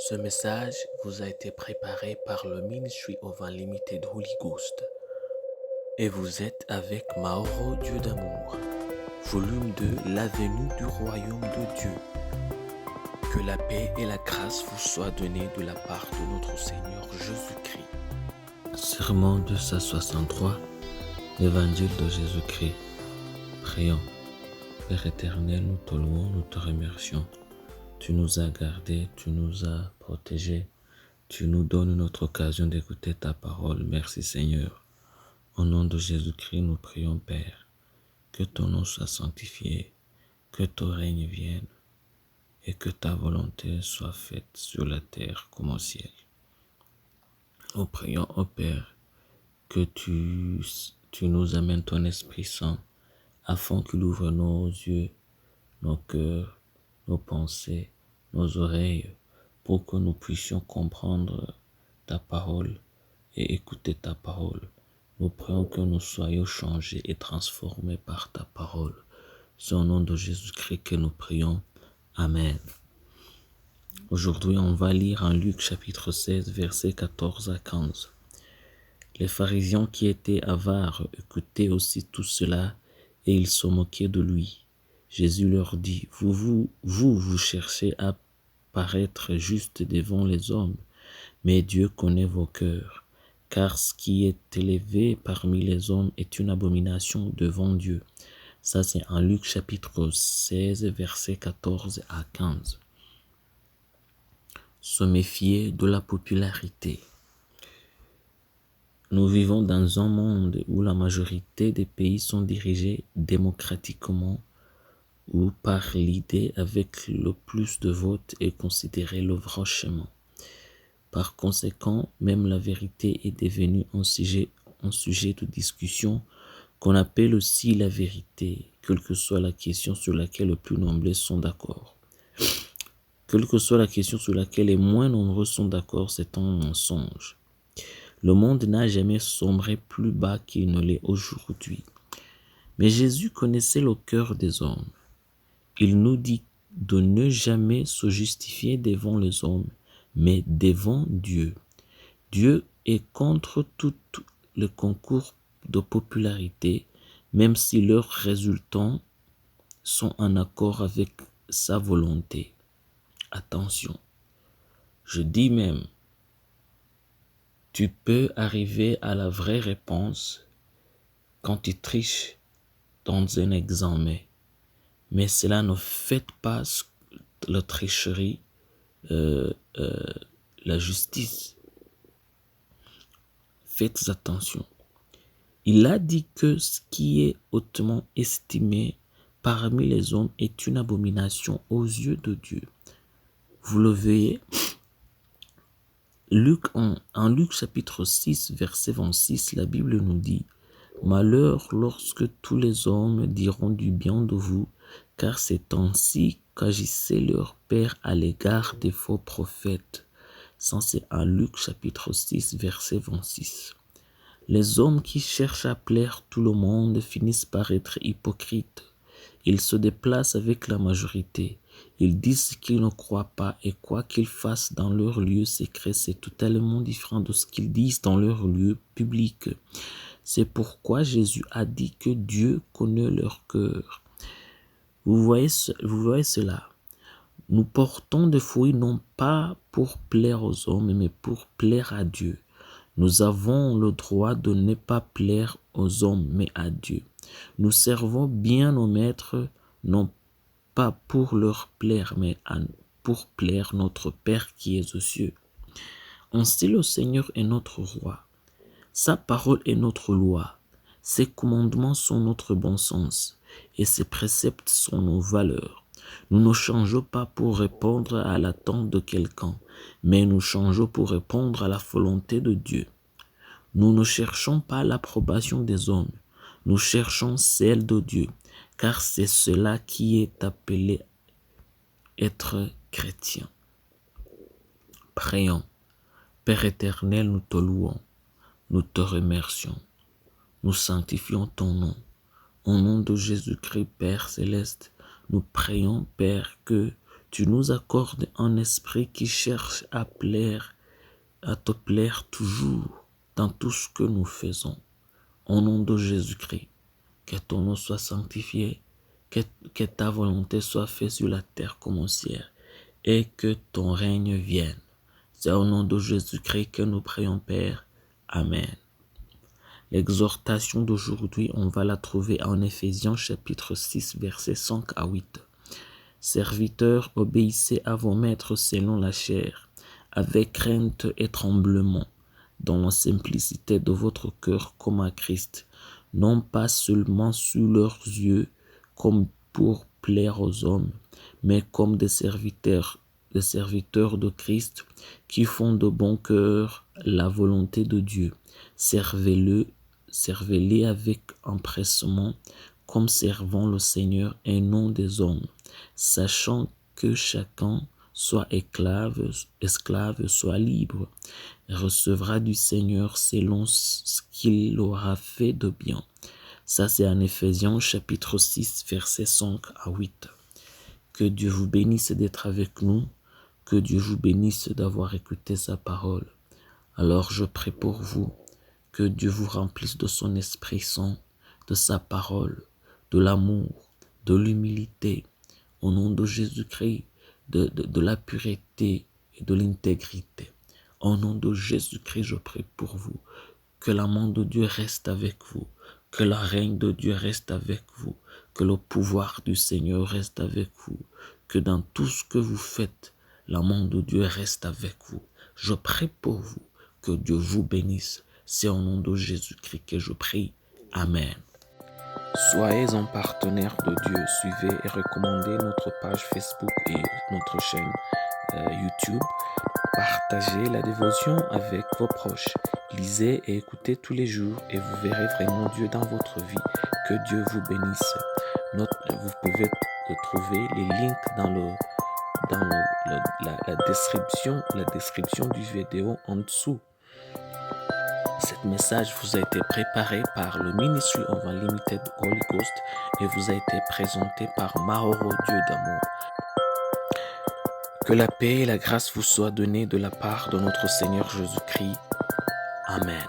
Ce message vous a été préparé par le Ministry of Unlimited Holy Ghost et vous êtes avec Mauro Dieu d'amour, volume 2, la venue du royaume de Dieu. Que la paix et la grâce vous soient données de la part de notre Seigneur Jésus-Christ. Sermon 263, l'Évangile de Jésus-Christ. Prions. Père éternel, nous te louons, nous te remercions. Tu nous as gardés, tu nous as protégés. Tu nous donnes notre occasion d'écouter ta parole. Merci Seigneur. Au nom de Jésus-Christ, nous prions Père. Que ton nom soit sanctifié, que ton règne vienne et que ta volonté soit faite sur la terre comme au ciel. Nous prions au Père que tu nous amènes ton Esprit Saint afin qu'il ouvre nos yeux, nos cœurs, nos pensées, nos oreilles pour que nous puissions comprendre ta parole et écouter ta parole. Nous prions que nous soyons changés et transformés par ta parole. C'est au nom de Jésus-Christ que nous prions. Amen. Aujourd'hui, on va lire en Luc chapitre 16, versets 14 à 15. Les pharisiens qui étaient avares écoutaient aussi tout cela et ils se moquaient de lui. Jésus leur dit, vous cherchez à paraître juste devant les hommes, mais Dieu connaît vos cœurs, car ce qui est élevé parmi les hommes est une abomination devant Dieu. Ça, c'est en Luc chapitre 16, versets 14 à 15. Se méfier de la popularité. Nous vivons dans un monde où la majorité des pays sont dirigés démocratiquement ou par l'idée avec le plus de votes est considéré le vrai chemin. Par conséquent, même la vérité est devenue un sujet de discussion qu'on appelle aussi la vérité, quelle que soit la question sur laquelle les plus nombreux sont d'accord. Quelle que soit la question sur laquelle les moins nombreux sont d'accord, c'est un mensonge. Le monde n'a jamais sombré plus bas qu'il ne l'est aujourd'hui. Mais Jésus connaissait le cœur des hommes. Il nous dit de ne jamais se justifier devant les hommes, mais devant Dieu. Dieu est contre tout le concours de popularité, même si leurs résultats sont en accord avec sa volonté. Attention, je dis même, tu peux arriver à la vraie réponse quand tu triches dans un examen, mais cela ne fait pas la tricherie, la justice. Faites attention. Il a dit que ce qui est hautement estimé parmi les hommes est une abomination aux yeux de Dieu. Vous le voyez, en Luc chapitre 6, verset 26, la Bible nous dit « Malheur lorsque tous les hommes diront du bien de vous, car c'est ainsi qu'agissait leur Père à l'égard des faux prophètes. » Ça, c'est en Luc chapitre 6, verset 26. Les hommes qui cherchent à plaire tout le monde finissent par être hypocrites. Ils se déplacent avec la majorité. Ils disent ce qu'ils ne croient pas et quoi qu'ils fassent dans leur lieu secret, c'est totalement différent de ce qu'ils disent dans leur lieu public. C'est pourquoi Jésus a dit que Dieu connaît leur cœur. Vous voyez cela? Nous portons des fruits non pas pour plaire aux hommes, mais pour plaire à Dieu. Nous avons le droit de ne pas plaire aux hommes, mais à Dieu. Nous servons bien nos maîtres, non pas pour leur plaire, mais pour plaire notre Père qui est aux cieux. Ainsi le Seigneur est notre roi. Sa parole est notre loi. Ses commandements sont notre bon sens et ses préceptes sont nos valeurs. Nous ne changeons pas pour répondre à l'attente de quelqu'un, mais nous changeons pour répondre à la volonté de Dieu. Nous ne cherchons pas l'approbation des hommes, nous cherchons celle de Dieu, car c'est cela qui est appelé être chrétien. Prions. Père éternel, nous te louons, nous te remercions, nous sanctifions ton nom. Au nom de Jésus-Christ, Père céleste, nous prions, Père, que Tu nous accordes un esprit qui cherche à te plaire toujours dans tout ce que nous faisons. Au nom de Jésus-Christ, que ton nom soit sanctifié, que ta volonté soit faite sur la terre comme au ciel, et que ton règne vienne. C'est au nom de Jésus-Christ que nous prions, Père. Amen. L'exhortation d'aujourd'hui, on va la trouver en Éphésiens chapitre 6, versets 5 à 8. Serviteurs, obéissez à vos maîtres selon la chair, avec crainte et tremblement, dans la simplicité de votre cœur comme à Christ, non pas seulement sous leurs yeux, comme pour plaire aux hommes, mais comme des serviteurs de Christ qui font de bon cœur la volonté de Dieu. Servez-les avec empressement, comme servant le Seigneur et non des hommes, sachant que chacun, soit esclave, soit libre, recevra du Seigneur selon ce qu'il aura fait de bien. Ça, c'est en Éphésiens chapitre 6, versets 5 à 8. Que Dieu vous bénisse d'être avec nous. Que Dieu vous bénisse d'avoir écouté sa parole. Alors je prie pour vous. Que Dieu vous remplisse de son Esprit Saint, de sa parole, de l'amour, de l'humilité, au nom de Jésus-Christ, de la pureté et de l'intégrité. Au nom de Jésus-Christ, je prie pour vous. Que la main de Dieu reste avec vous. Que la règne de Dieu reste avec vous. Que le pouvoir du Seigneur reste avec vous. Que dans tout ce que vous faites, la main de Dieu reste avec vous. Je prie pour vous. Que Dieu vous bénisse. C'est au nom de Jésus-Christ que je prie. Amen. Soyez un partenaire de Dieu. Suivez et recommandez notre page Facebook et notre chaîne YouTube. Partagez la dévotion avec vos proches. Lisez et écoutez tous les jours et vous verrez vraiment Dieu dans votre vie. Que Dieu vous bénisse. Vous pouvez trouver les links dans la description du vidéo en dessous. Cet message vous a été préparé par le Ministry of Unlimited Holy Ghost et vous a été présenté par Mauro Dieu d'amour. Que la paix et la grâce vous soient données de la part de notre Seigneur Jésus-Christ. Amen.